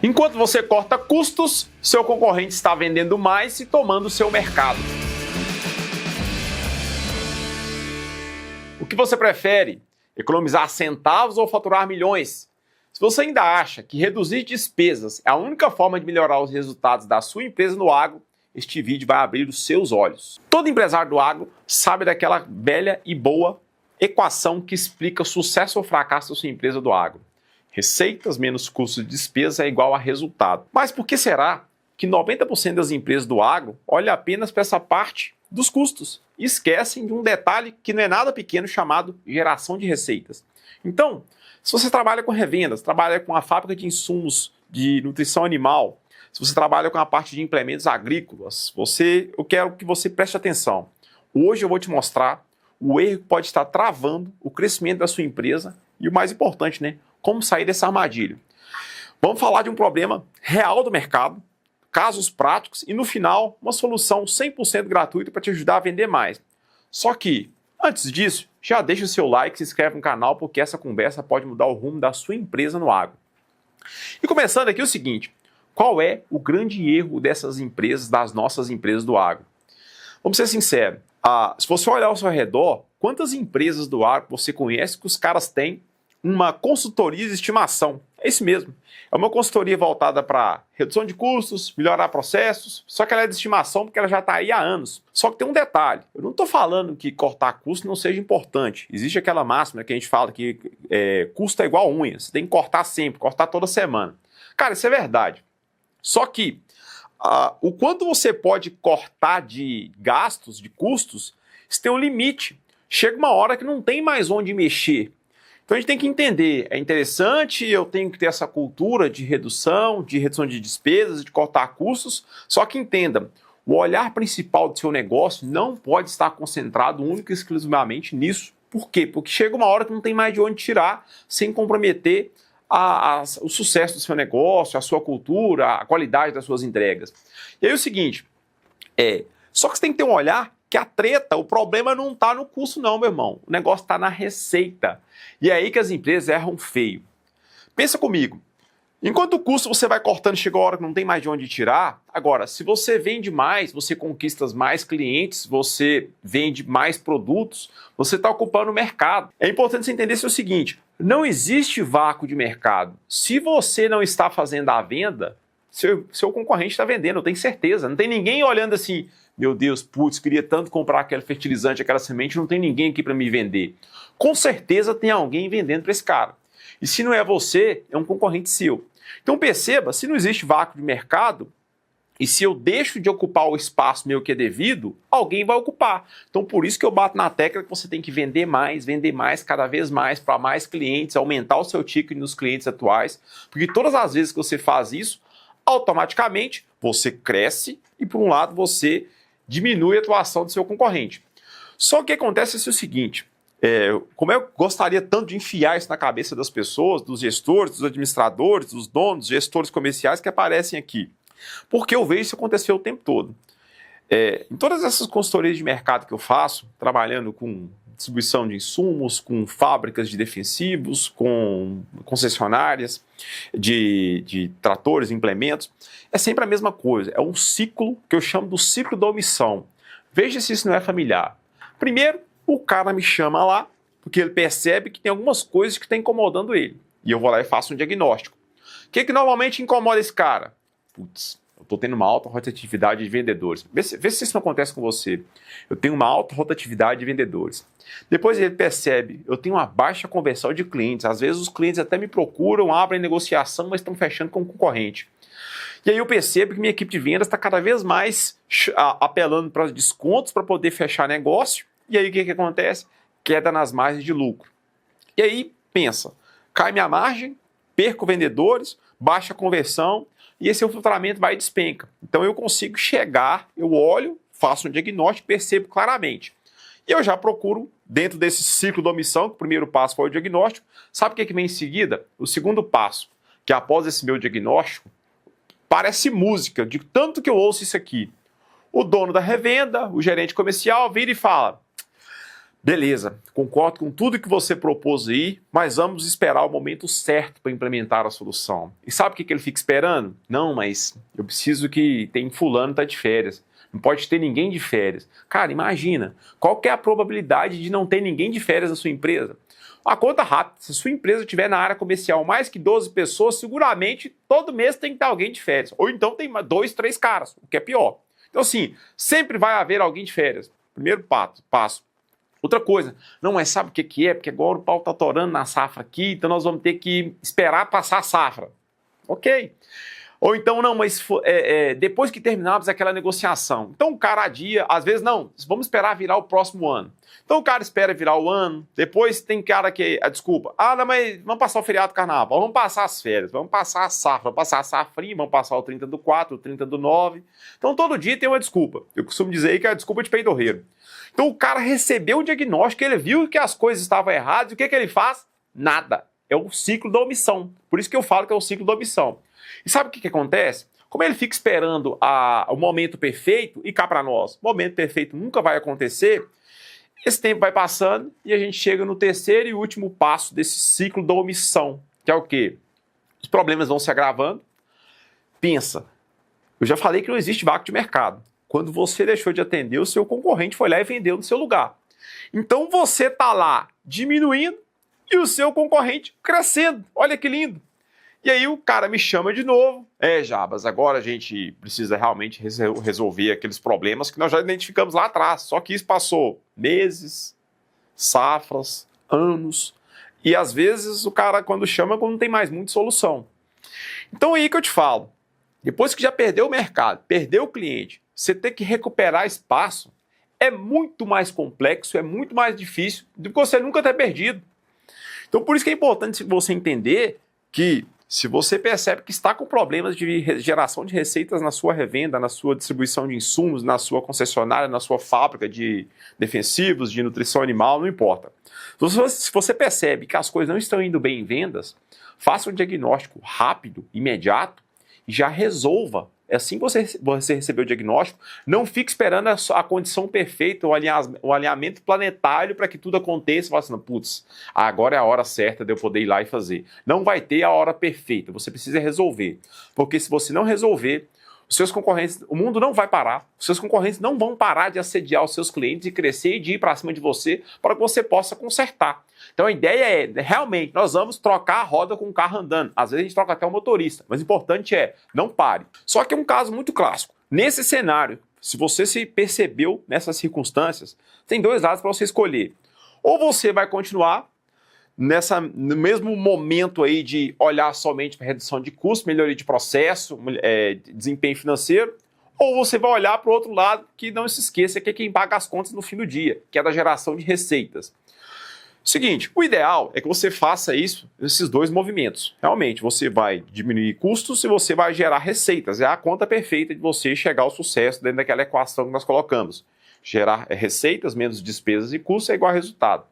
Enquanto você corta custos, seu concorrente está vendendo mais e tomando seu mercado. O que você prefere? Economizar centavos ou faturar milhões? Se você ainda acha que reduzir despesas é a única forma de melhorar os resultados da sua empresa no agro, este vídeo vai abrir os seus olhos. Todo empresário do agro sabe daquela velha e boa equação que explica o sucesso ou fracasso da sua empresa do agro. Receitas menos custos de despesa é igual a resultado. Mas por que será que 90% das empresas do agro olham apenas para essa parte dos custos e esquecem de um detalhe que não é nada pequeno chamado geração de receitas? Então, se você trabalha com revendas, trabalha com a fábrica de insumos de nutrição animal, se você trabalha com a parte de implementos agrícolas, eu quero que você preste atenção. Hoje eu vou te mostrar o erro que pode estar travando o crescimento da sua empresa e o mais importante, como sair dessa armadilha. Vamos falar de um problema real do mercado, casos práticos e no final uma solução 100% gratuita para te ajudar a vender mais. Só que, antes disso, já deixa o seu like, se inscreve no canal porque essa conversa pode mudar o rumo da sua empresa no agro. E começando aqui o seguinte, qual é o grande erro dessas empresas, das nossas empresas do agro? Vamos ser sinceros, se você olhar ao seu redor, quantas empresas do agro você conhece que os caras têm uma consultoria de estimação? É isso mesmo. É uma consultoria voltada para redução de custos, melhorar processos, só que ela é de estimação porque ela já está aí há anos. Só que tem um detalhe, eu não estou falando que cortar custo não seja importante. Existe aquela máxima que a gente fala que custo é igual unha, você tem que cortar sempre, cortar toda semana. Cara, isso é verdade. Só que o quanto você pode cortar de gastos, de custos, isso tem um limite. Chega uma hora que não tem mais onde mexer. Então a gente tem que entender, é interessante, eu tenho que ter essa cultura de redução de despesas, de cortar custos, só que entenda, o olhar principal do seu negócio não pode estar concentrado única e exclusivamente nisso. Por quê? Porque chega uma hora que não tem mais de onde tirar sem comprometer o sucesso do seu negócio, a sua cultura, a qualidade das suas entregas. E aí o seguinte, só que você tem que ter um olhar que a treta, o problema não está no custo não, meu irmão. O negócio está na receita. E é aí que as empresas erram feio. Pensa comigo. Enquanto o custo você vai cortando, chega a hora que não tem mais de onde tirar. Agora, se você vende mais, você conquista mais clientes, você vende mais produtos, você está ocupando o mercado. É importante você entender o seguinte, não existe vácuo de mercado. Se você não está fazendo a venda, seu concorrente está vendendo, eu tenho certeza. Não tem ninguém olhando assim, meu Deus, putz, queria tanto comprar aquele fertilizante, aquela semente, não tem ninguém aqui para me vender. Com certeza tem alguém vendendo para esse cara. E se não é você, é um concorrente seu. Então perceba, se não existe vácuo de mercado, e se eu deixo de ocupar o espaço meu que é devido, alguém vai ocupar. Então por isso que eu bato na tecla que você tem que vender mais, cada vez mais, para mais clientes, aumentar o seu ticket nos clientes atuais, porque todas as vezes que você faz isso, automaticamente você cresce e por um lado você diminui a atuação do seu concorrente. Só que o que acontece é o seguinte, como eu gostaria tanto de enfiar isso na cabeça das pessoas, dos gestores, dos administradores, dos donos, gestores comerciais que aparecem aqui. Porque eu vejo isso acontecer o tempo todo. Em todas essas consultorias de mercado que eu faço, trabalhando com distribuição de insumos, com fábricas de defensivos, com concessionárias de tratores, implementos, é sempre a mesma coisa. É um ciclo que eu chamo do ciclo da omissão. Veja se isso não é familiar. Primeiro, o cara me chama lá, porque ele percebe que tem algumas coisas que estão incomodando ele. E eu vou lá e faço um diagnóstico. O que normalmente incomoda esse cara? Putz, eu estou tendo uma alta rotatividade de vendedores. Vê se isso não acontece com você. Eu tenho uma alta rotatividade de vendedores. Depois ele percebe, eu tenho uma baixa conversão de clientes. Às vezes os clientes até me procuram, abrem negociação, mas estão fechando com o concorrente. E aí eu percebo que minha equipe de vendas está cada vez mais apelando para descontos para poder fechar negócio. E aí o que acontece? Queda nas margens de lucro. E aí pensa, cai minha margem, perco vendedores, baixa conversão, e esse filtramento vai e despenca. Então eu consigo chegar, eu olho, faço um diagnóstico, percebo claramente. E eu já procuro, dentro desse ciclo de omissão, que o primeiro passo foi o diagnóstico, sabe o que vem em seguida? O segundo passo, que após esse meu diagnóstico, parece música, de tanto que eu ouço isso aqui. O dono da revenda, o gerente comercial, vira e fala, Beleza, concordo com tudo que você propôs aí, mas vamos esperar o momento certo para implementar a solução. E sabe o que ele fica esperando? Não, mas eu preciso que tem fulano tá de férias. Não pode ter ninguém de férias. Cara, imagina, qual que é a probabilidade de não ter ninguém de férias na sua empresa? A conta rápida, se sua empresa estiver na área comercial mais que 12 pessoas, seguramente todo mês tem que ter alguém de férias. Ou então tem 2, 3 caras, o que é pior. Então assim, sempre vai haver alguém de férias. Primeiro passo. Outra coisa, não, mas sabe o que é? Porque agora o pau tá torando na safra aqui, então nós vamos ter que esperar passar a safra. Ok. Ou então, não, mas depois que terminarmos aquela negociação. Então o cara adia, às vezes não, vamos esperar virar o próximo ano. Então o cara espera virar o ano, depois tem cara que, desculpa, não, mas vamos passar o feriado do carnaval, vamos passar as férias, vamos passar a safra, vamos passar a safrinha, vamos passar o 30/4, o 30/9. Então todo dia tem uma desculpa. Eu costumo dizer aí que é a desculpa de peidorreiro. Então o cara recebeu o diagnóstico, ele viu que as coisas estavam erradas, e o que ele faz? Nada. É o ciclo da omissão. Por isso que eu falo que é o ciclo da omissão. E sabe o que acontece? Como ele fica esperando o momento perfeito, e cá para nós, o momento perfeito nunca vai acontecer, esse tempo vai passando e a gente chega no terceiro e último passo desse ciclo da omissão, que é o quê? Os problemas vão se agravando. Pensa, eu já falei que não existe vácuo de mercado. Quando você deixou de atender, o seu concorrente foi lá e vendeu no seu lugar. Então você está lá diminuindo e o seu concorrente crescendo. Olha que lindo. E aí o cara me chama de novo. Jabas, agora a gente precisa realmente resolver aqueles problemas que nós já identificamos lá atrás. Só que isso passou meses, safras, anos. E às vezes o cara, quando chama, não tem mais muita solução. Então é aí que eu te falo. Depois que já perdeu o mercado, perdeu o cliente, você ter que recuperar espaço é muito mais complexo, é muito mais difícil do que você nunca ter perdido. Então por isso que é importante você entender que se você percebe que está com problemas de geração de receitas na sua revenda, na sua distribuição de insumos, na sua concessionária, na sua fábrica de defensivos, de nutrição animal, não importa. Se você percebe que as coisas não estão indo bem em vendas, faça um diagnóstico rápido, imediato, e já resolva. Assim que você receber o diagnóstico, não fique esperando a condição perfeita, o alinhamento planetário para que tudo aconteça e fale assim, putz, agora é a hora certa de eu poder ir lá e fazer. Não vai ter a hora perfeita, você precisa resolver. Porque se você não resolver, os seus concorrentes, o mundo não vai parar, os seus concorrentes não vão parar de assediar os seus clientes e crescer e de ir para cima de você para que você possa consertar. Então a ideia é, realmente, nós vamos trocar a roda com o carro andando. Às vezes a gente troca até o motorista, mas o importante é, não pare. Só que é um caso muito clássico. Nesse cenário, se você se percebeu nessas circunstâncias, tem dois lados para você escolher. Ou você vai continuar no mesmo momento aí de olhar somente para redução de custo, melhoria de processo, desempenho financeiro, ou você vai olhar para o outro lado, que não se esqueça que é quem paga as contas no fim do dia, que é da geração de receitas. Seguinte, o ideal é que você faça esses dois movimentos. Realmente, você vai diminuir custos e você vai gerar receitas. É a conta perfeita de você chegar ao sucesso dentro daquela equação que nós colocamos. Gerar receitas menos despesas e custos é igual a resultado.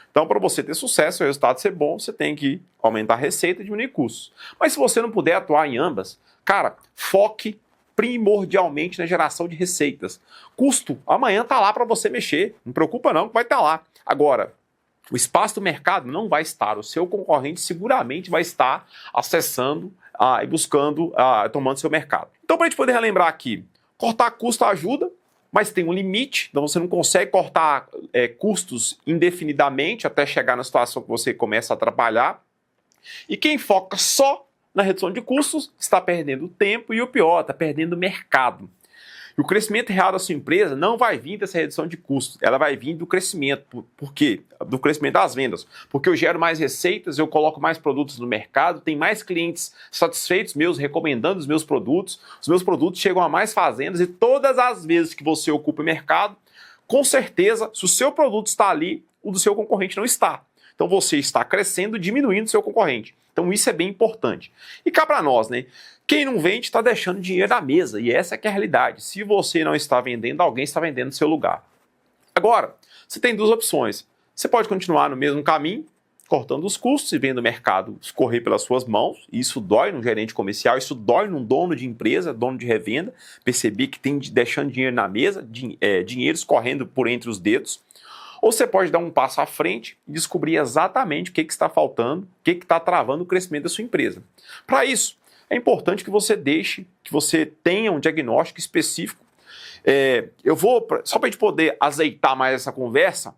Então, para você ter sucesso e o resultado ser bom, você tem que aumentar a receita e diminuir custos. Mas se você não puder atuar em ambas, cara, foque primordialmente na geração de receitas. Custo, amanhã está lá para você mexer. Não preocupa não, que vai estar lá. Agora, o espaço do mercado não vai estar. O seu concorrente seguramente vai estar acessando e buscando, tomando seu mercado. Então, para a gente poder relembrar aqui, cortar custo ajuda, mas tem um limite, então você não consegue cortar custos indefinidamente até chegar na situação que você começa a atrapalhar. E quem foca só na redução de custos está perdendo tempo e o pior, está perdendo mercado. E o crescimento real da sua empresa não vai vir dessa redução de custos, ela vai vir do crescimento. Por quê? Do crescimento das vendas. Porque eu gero mais receitas, eu coloco mais produtos no mercado, tem mais clientes satisfeitos meus, recomendando os meus produtos chegam a mais fazendas e todas as vezes que você ocupa o mercado, com certeza, se o seu produto está ali, o do seu concorrente não está. Então você está crescendo, diminuindo o seu concorrente. Então isso é bem importante. E cá para nós, né? Quem não vende está deixando dinheiro na mesa, e essa é que é a realidade. Se você não está vendendo, alguém está vendendo no seu lugar. Agora, você tem duas opções. Você pode continuar no mesmo caminho, cortando os custos e vendo o mercado escorrer pelas suas mãos. Isso dói num gerente comercial, isso dói num dono de empresa, dono de revenda, perceber que tem deixando dinheiro na mesa, dinheiro escorrendo por entre os dedos. Ou você pode dar um passo à frente e descobrir exatamente o que está faltando, o que está travando o crescimento da sua empresa. Para isso, é importante que você tenha um diagnóstico específico. Só para a gente poder azeitar mais essa conversa,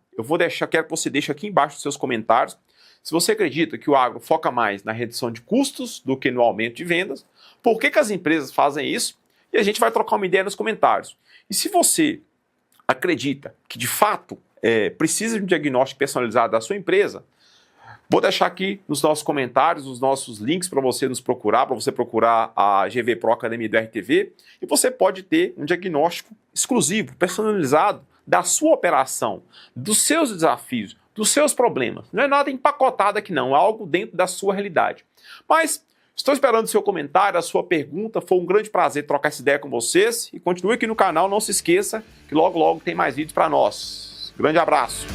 quero que você deixe aqui embaixo nos seus comentários se você acredita que o agro foca mais na redução de custos do que no aumento de vendas, por que as empresas fazem isso, e a gente vai trocar uma ideia nos comentários. E se você acredita que de fato precisa de um diagnóstico personalizado da sua empresa, vou deixar aqui nos nossos comentários os nossos links para você nos procurar, para você procurar a GV Pro Academia do RTV, e você pode ter um diagnóstico exclusivo, personalizado da sua operação, dos seus desafios, dos seus problemas. Não é nada empacotado aqui não, é algo dentro da sua realidade. Mas estou esperando o seu comentário, a sua pergunta, foi um grande prazer trocar essa ideia com vocês, e continue aqui no canal, não se esqueça que logo logo tem mais vídeos para nós. Grande abraço!